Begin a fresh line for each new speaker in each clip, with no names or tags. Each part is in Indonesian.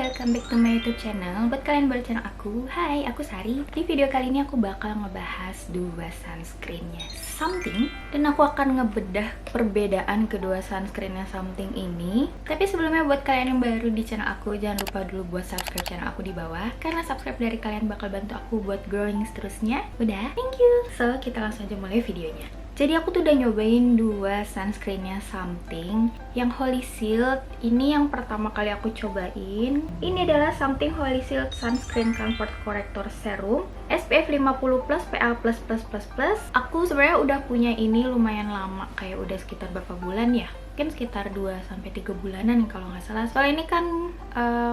welcome back to my YouTube channel. Buat kalian baru channel aku, hai, aku Sari. Di video kali ini aku bakal ngebahas dua sunscreennya Something, dan aku akan ngebedah perbedaan kedua sunscreennya Something ini. Tapi sebelumnya buat kalian yang baru di channel aku, jangan lupa dulu buat subscribe channel aku di bawah, karena subscribe dari kalian bakal bantu aku buat growing seterusnya. Udah, thank you. So, kita langsung aja mulai videonya. Jadi aku tuh udah nyobain dua sunscreennya Something. Yang Holy Shield, ini yang pertama kali aku cobain. Ini adalah Something Holy Shield Sunscreen Comfort Corrector Serum SPF 50+, PA++++. Aku sebenarnya udah punya ini lumayan lama, kayak udah sekitar berapa bulan ya? Mungkin sekitar 2-3 bulanan kalau nggak salah. Soalnya ini kan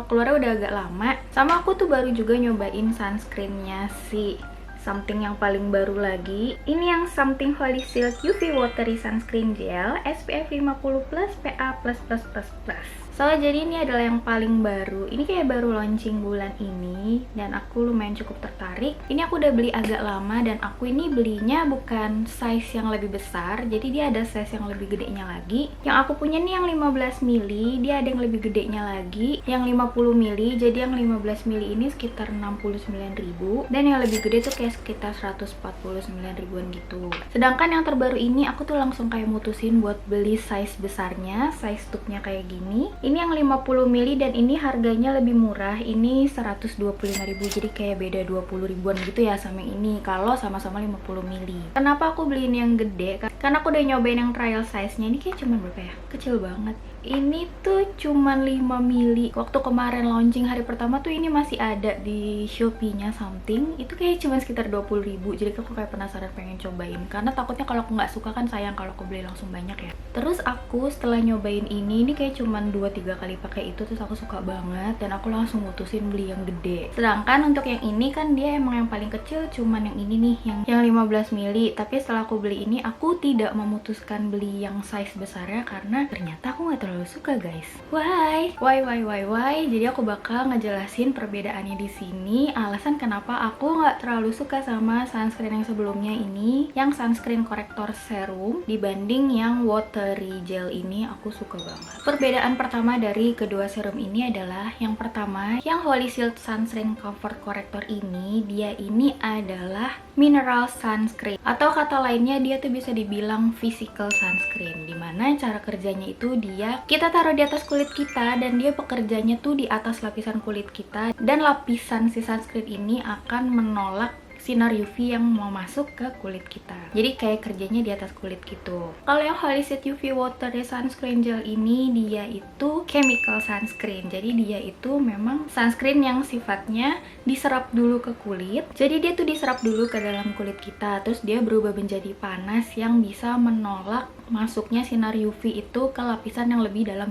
keluarnya udah agak lama. Sama aku tuh baru juga nyobain sunscreennya si Something yang paling baru lagi. Ini yang Something Holy Shield UV Watery Sunscreen Gel SPF 50+, PA++++. So, jadi ini adalah yang paling baru. Ini kayak baru launching bulan ini, dan aku lumayan cukup tertarik. Ini aku udah beli agak lama, dan aku ini belinya bukan size yang lebih besar, jadi dia ada size yang lebih gedenya lagi. Yang aku punya nih yang 15 ml, dia ada yang lebih gedenya lagi, yang 50 ml. Jadi yang 15 ml ini sekitar 69.000, dan yang lebih gede tuh kayak sekitar 149 ribuan gitu. Sedangkan yang terbaru ini aku tuh langsung kayak mutusin buat beli size besarnya, size tube-nya kayak gini. Ini yang 50 ml dan ini harganya lebih murah. Ini 125.000, jadi kayak beda 20 ribuan gitu ya sama yang ini kalau sama-sama 50 ml. Kenapa aku beliin yang gede? Karena aku udah nyobain yang trial size-nya. Ini kayak cuman berapa ya? Kecil banget. Ini tuh cuman 5 ml. Waktu kemarin launching hari pertama tuh ini masih ada di Shopee-nya Something. Itu kayak cuman sekitar 20.000. Jadi aku kayak penasaran pengen cobain. Karena takutnya kalau aku nggak suka kan sayang kalau aku beli langsung banyak ya. Terus aku setelah nyobain ini kayak cuman 2-3 kali pakai itu, terus aku suka banget dan aku langsung mutusin beli yang gede. Sedangkan untuk yang ini kan dia emang yang paling kecil cuman yang ini nih, yang 15 ml. Tapi setelah aku beli ini aku tidak memutuskan beli yang size besarnya karena ternyata aku nggak terlalu suka, guys. Why? Jadi aku bakal ngejelasin perbedaannya di sini, alasan kenapa aku nggak terlalu suka sama sunscreen yang sebelumnya ini, yang sunscreen corrector serum dibanding yang watery gel ini. Aku suka banget. Perbedaan pertama dari kedua serum ini adalah yang pertama, yang Holy Shield Sunscreen Comfort Corrector ini, dia ini adalah mineral sunscreen, atau kata lainnya dia tuh bisa dibilang physical sunscreen, dimana cara kerjanya itu kita taruh di atas kulit kita dan dia bekerjanya tuh di atas lapisan kulit kita, dan lapisan si sunscreen ini akan menolak sinar UV yang mau masuk ke kulit kita. Jadi kayak kerjanya di atas kulit gitu. Kalau yang Holy Shield UV Watery Sunscreen Gel ini, dia itu chemical sunscreen. Jadi dia itu memang sunscreen yang sifatnya diserap dulu ke kulit. Jadi dia tuh diserap dulu ke dalam kulit kita, terus dia berubah menjadi panas yang bisa menolak masuknya sinar UV itu ke lapisan yang lebih dalam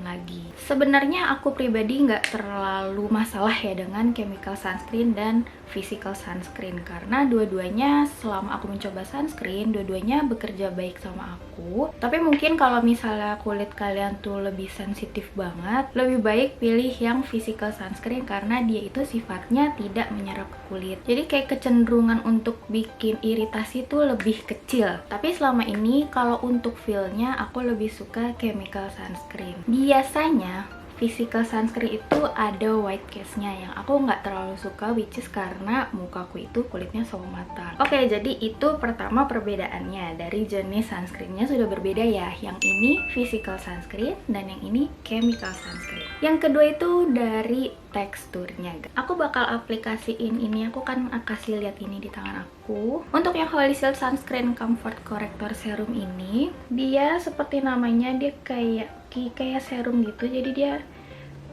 lagi. Sebenarnya aku pribadi nggak terlalu masalah ya dengan chemical sunscreen dan physical sunscreen, karena dua-duanya selama aku mencoba sunscreen, dua-duanya bekerja baik sama aku. Tapi mungkin kalau misalnya kulit kalian tuh lebih sensitif banget, lebih baik pilih yang physical sunscreen karena dia itu sifatnya tidak menyerap ke kulit. Jadi kayak kecenderungan untuk bikin iritasi tuh lebih kecil. Tapi selama ini kalau untuk feel-nya aku lebih suka chemical sunscreen. Biasanya physical sunscreen itu ada white cast-nya yang aku nggak terlalu suka, which is karena mukaku itu kulitnya sawo matang. Oke, jadi itu pertama perbedaannya. Dari jenis sunscreen-nya sudah berbeda ya. Yang ini physical sunscreen dan yang ini chemical sunscreen. Yang kedua itu dari teksturnya. Aku bakal aplikasiin ini, aku kan kasih lihat ini di tangan aku. Untuk yang Holy Shield Sunscreen Comfort Corrector Serum ini, dia seperti namanya, dia kayak serum gitu. Jadi dia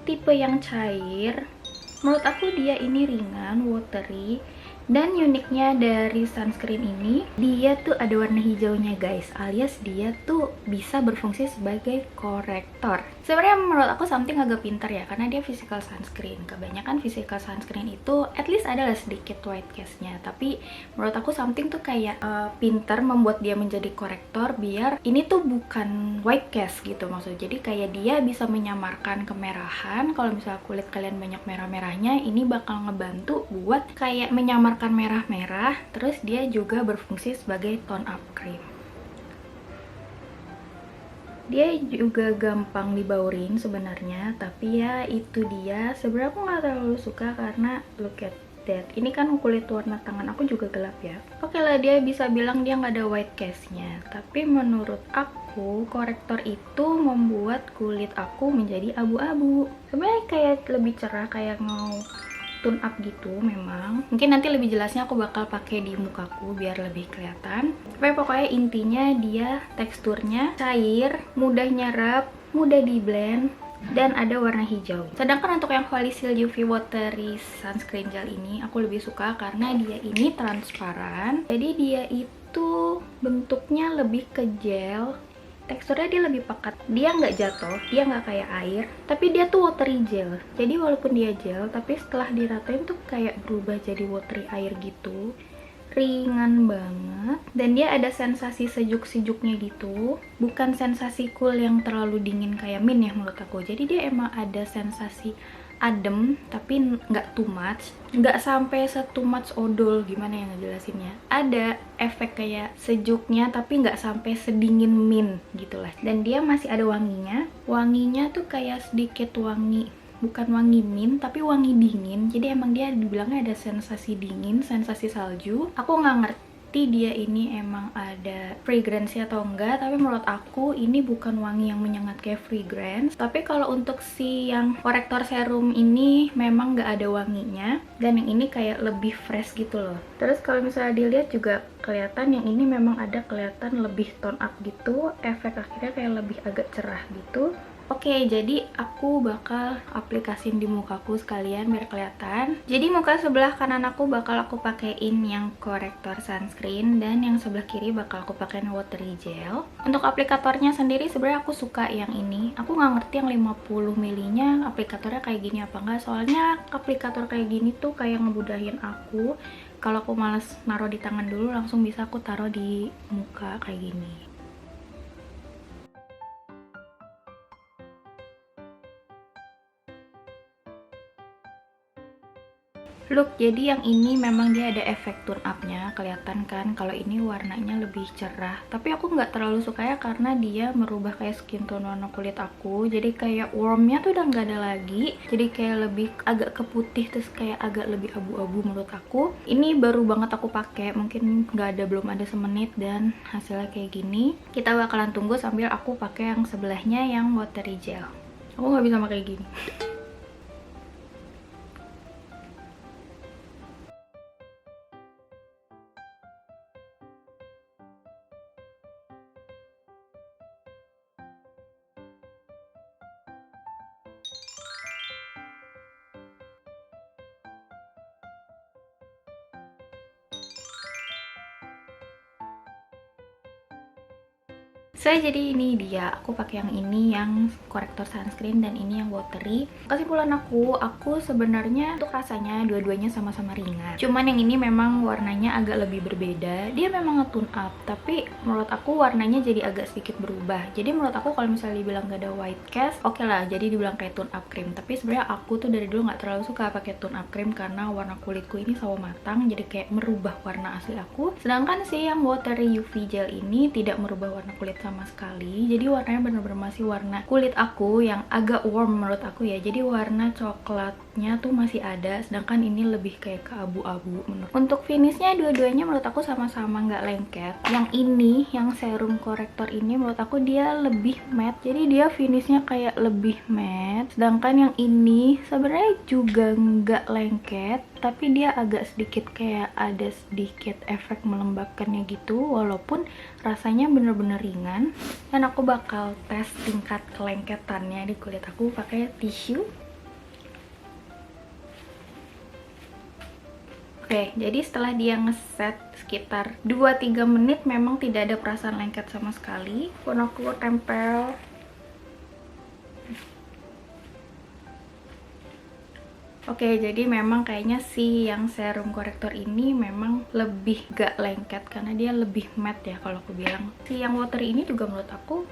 tipe yang cair. Menurut aku dia ini ringan, watery. Dan uniknya dari sunscreen ini, dia tuh ada warna hijaunya, guys, alias dia tuh bisa berfungsi sebagai korektor. Sebenarnya menurut aku Something agak pintar ya, karena dia physical sunscreen. Kebanyakan physical sunscreen itu at least adalah sedikit white cast-nya, tapi menurut aku Something tuh kayak pintar membuat dia menjadi korektor biar ini tuh bukan white cast gitu maksudnya. Jadi kayak dia bisa menyamarkan kemerahan. Kalau misalnya kulit kalian banyak merah-merahnya, ini bakal ngebantu buat kayak menyamarkan merah-merah, terus dia juga berfungsi sebagai tone up cream. Dia juga gampang dibaurin sebenarnya, tapi ya itu dia. Sebenarnya aku nggak terlalu suka karena look at that. Ini kan kulit warna tangan aku juga gelap ya. Oke lah, dia bisa bilang dia nggak ada white cast-nya, tapi menurut aku korektor itu membuat kulit aku menjadi abu-abu. Sebenarnya kayak lebih cerah, kayak mau tone up gitu memang. Mungkin nanti lebih jelasnya aku bakal pakai di mukaku biar lebih kelihatan. Tapi pokoknya intinya dia teksturnya cair, mudah nyerap, mudah di blend, dan ada warna hijau. Sedangkan untuk yang Holy Seal UV Watery Sunscreen Gel ini aku lebih suka karena dia ini transparan. Jadi dia itu bentuknya lebih ke gel. Teksturnya dia lebih pekat, dia nggak jatuh, dia nggak kayak air, tapi dia tuh watery gel. Jadi walaupun dia gel, tapi setelah diratain tuh kayak berubah jadi watery air gitu, ringan banget. Dan dia ada sensasi sejuk-sejuknya gitu, bukan sensasi cool yang terlalu dingin kayak mint ya menurut aku. Jadi dia emang ada sensasi adem tapi nggak too much, nggak sampai too much odol, gimana yang ngejelasinnya. Ada efek kayak sejuknya tapi nggak sampai sedingin mint gitulah. Dan dia masih ada wanginya tuh kayak sedikit wangi, bukan wangi mint tapi wangi dingin. Jadi emang dia dibilangnya ada sensasi dingin, sensasi salju. Aku nggak ngerti dia ini emang ada fragrance atau enggak, tapi menurut aku ini bukan wangi yang menyengat kayak fragrance. Tapi kalau untuk si yang korektor serum ini memang nggak ada wanginya, dan yang ini kayak lebih fresh gitu loh. Terus kalau misalnya dilihat juga kelihatan yang ini memang ada kelihatan lebih tone up gitu, efek akhirnya kayak lebih agak cerah gitu. Oke, jadi aku bakal aplikasin di mukaku sekalian biar kelihatan. Jadi muka sebelah kanan aku bakal aku pakein yang korektor sunscreen, dan yang sebelah kiri bakal aku pakein watery gel. Untuk aplikatornya sendiri sebenarnya aku suka yang ini. Aku nggak ngerti yang 50 ml-nya aplikatornya kayak gini apa enggak. Soalnya aplikator kayak gini tuh kayak ngebudahin aku. Kalau aku males naruh di tangan dulu, langsung bisa aku taruh di muka kayak gini. Look, jadi yang ini memang dia ada efek tone up-nya, kelihatan kan kalau ini warnanya lebih cerah. Tapi aku nggak terlalu suka ya karena dia merubah kayak skin tone warna kulit aku. Jadi kayak warmnya tuh udah nggak ada lagi. Jadi kayak lebih agak ke putih, terus kayak agak lebih abu-abu menurut aku. Ini baru banget aku pakai, mungkin belum ada semenit, dan hasilnya kayak gini. Kita bakalan tunggu sambil aku pakai yang sebelahnya yang watery gel. Aku nggak bisa pakai gini. Jadi ini dia, aku pakai yang ini, yang korektor sunscreen, dan ini yang watery. Kesimpulan aku sebenarnya untuk rasanya dua-duanya sama-sama ringan. Cuman yang ini memang warnanya agak lebih berbeda. Dia memang nge-tone up, tapi menurut aku warnanya jadi agak sedikit berubah. Jadi menurut aku kalau misalnya dibilang gak ada white cast, oke lah, jadi dibilang kayak tone up cream. Tapi sebenarnya aku tuh dari dulu nggak terlalu suka pakai tone up cream karena warna kulitku ini sawo matang, jadi kayak merubah warna asli aku. Sedangkan si yang watery UV gel ini tidak merubah warna kulit sama sekali. Jadi warnanya bener-bener masih warna kulit aku yang agak warm menurut aku ya. Jadi warna coklatnya tuh masih ada, sedangkan ini lebih kayak ke abu-abu menurut. Untuk finishnya dua-duanya menurut aku sama-sama nggak lengket. Yang ini, yang serum korektor ini menurut aku dia lebih matte. Jadi dia finishnya kayak lebih matte. Sedangkan yang ini sebenarnya juga nggak lengket, tapi dia agak sedikit kayak ada sedikit efek melembabkannya gitu, walaupun rasanya bener-bener ringan. Dan aku bakal tes tingkat kelengketannya di kulit aku pakai tisu. Oke, jadi setelah dia ngeset sekitar 2-3 menit memang tidak ada perasaan lengket sama sekali. Pun aku tempel. Oke, jadi memang kayaknya si yang serum korektor ini memang lebih gak lengket karena dia lebih matte ya kalau aku bilang. Si yang watery ini juga menurut aku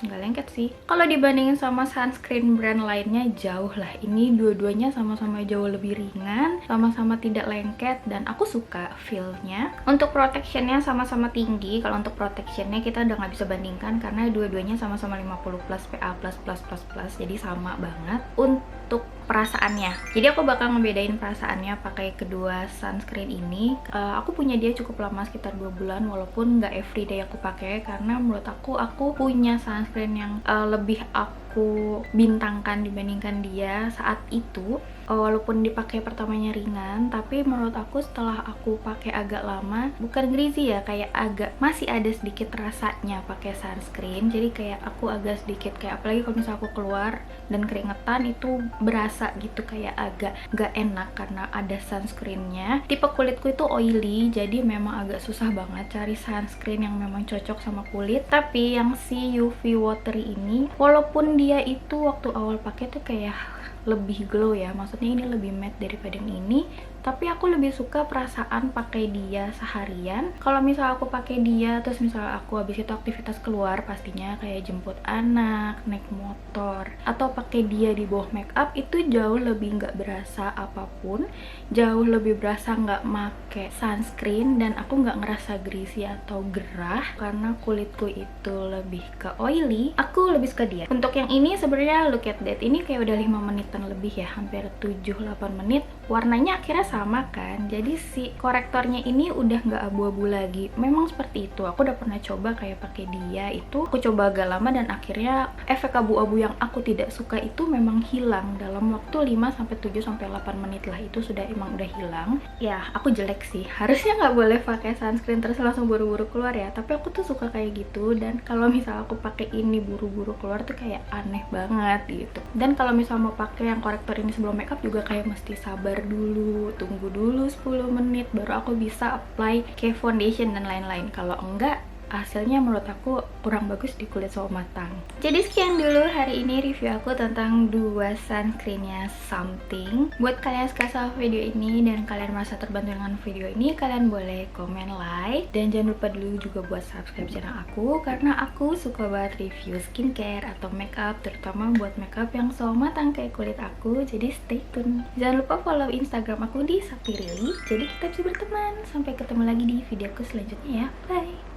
nggak lengket sih. Kalau dibandingin sama sunscreen brand lainnya jauh lah. Ini dua-duanya sama-sama jauh lebih ringan, sama-sama tidak lengket, dan aku suka feel-nya. Untuk protectionnya sama-sama tinggi. Kalau untuk protectionnya kita udah nggak bisa bandingkan karena dua-duanya sama-sama 50 plus PA plus, jadi sama banget. Untuk perasaannya, jadi aku bakal ngebedain perasaannya pakai kedua sunscreen ini. Aku punya dia cukup lama, sekitar 2 bulan, walaupun nggak everyday aku pakai karena menurut aku punya sunscreen yang lebih aku bintangkan dibandingkan dia saat itu. Walaupun dipakai pertamanya ringan, tapi menurut aku setelah aku pakai agak lama, bukan greasy ya, kayak agak masih ada sedikit rasanya pakai sunscreen. Jadi kayak aku agak sedikit kayak, apalagi kalau misalnya aku keluar dan keringetan, itu berasa gitu kayak agak gak enak karena ada sunscreennya. Tipe kulitku itu oily, jadi memang agak susah banget cari sunscreen yang memang cocok sama kulit. Tapi yang si UV Watery ini, walaupun dia itu waktu awal pakai tuh kayak lebih glow ya, maksudnya ini lebih matte daripada yang ini, tapi aku lebih suka perasaan pakai dia seharian. Kalau misal aku pakai dia terus misal aku habis itu aktivitas keluar, pastinya kayak jemput anak, naik motor, atau pakai dia di bawah make up, itu jauh lebih nggak berasa apapun, jauh lebih berasa nggak make sunscreen, dan aku nggak ngerasa greasy atau gerah karena kulitku itu lebih ke oily. Aku lebih suka dia. Untuk yang ini sebenarnya look at that, ini kayak udah 5 menitan lebih ya, hampir 7-8 menit. Warnanya akhirnya sama kan, jadi si korektornya ini udah nggak abu-abu lagi. Memang seperti itu, aku udah pernah coba kayak pakai dia itu, aku coba agak lama dan akhirnya efek abu-abu yang aku tidak suka itu memang hilang dalam waktu 5-7-8 menit lah, itu sudah emang udah hilang. Ya aku jelek sih, harusnya nggak boleh pakai sunscreen terus langsung buru-buru keluar ya, tapi aku tuh suka kayak gitu. Dan kalau misal aku pakai ini buru-buru keluar tuh kayak aneh banget gitu. Dan kalau misal mau pakai yang korektor ini sebelum makeup juga kayak mesti sabar dulu, tunggu dulu 10 menit baru aku bisa apply kayak foundation dan lain-lain. Kalau enggak, hasilnya menurut aku kurang bagus di kulit so matang. Jadi sekian dulu hari ini review aku tentang dua sunscreennya Something. Buat kalian yang suka sama video ini dan kalian merasa terbantu dengan video ini, kalian boleh komen, like, dan jangan lupa dulu juga buat subscribe channel aku karena aku suka banget review skincare atau makeup, terutama buat makeup yang so matang kayak kulit aku. Jadi stay tune. Jangan lupa follow Instagram aku di Sakti Rilly, jadi kita bisa berteman. Sampai ketemu lagi di videoku selanjutnya ya. Bye.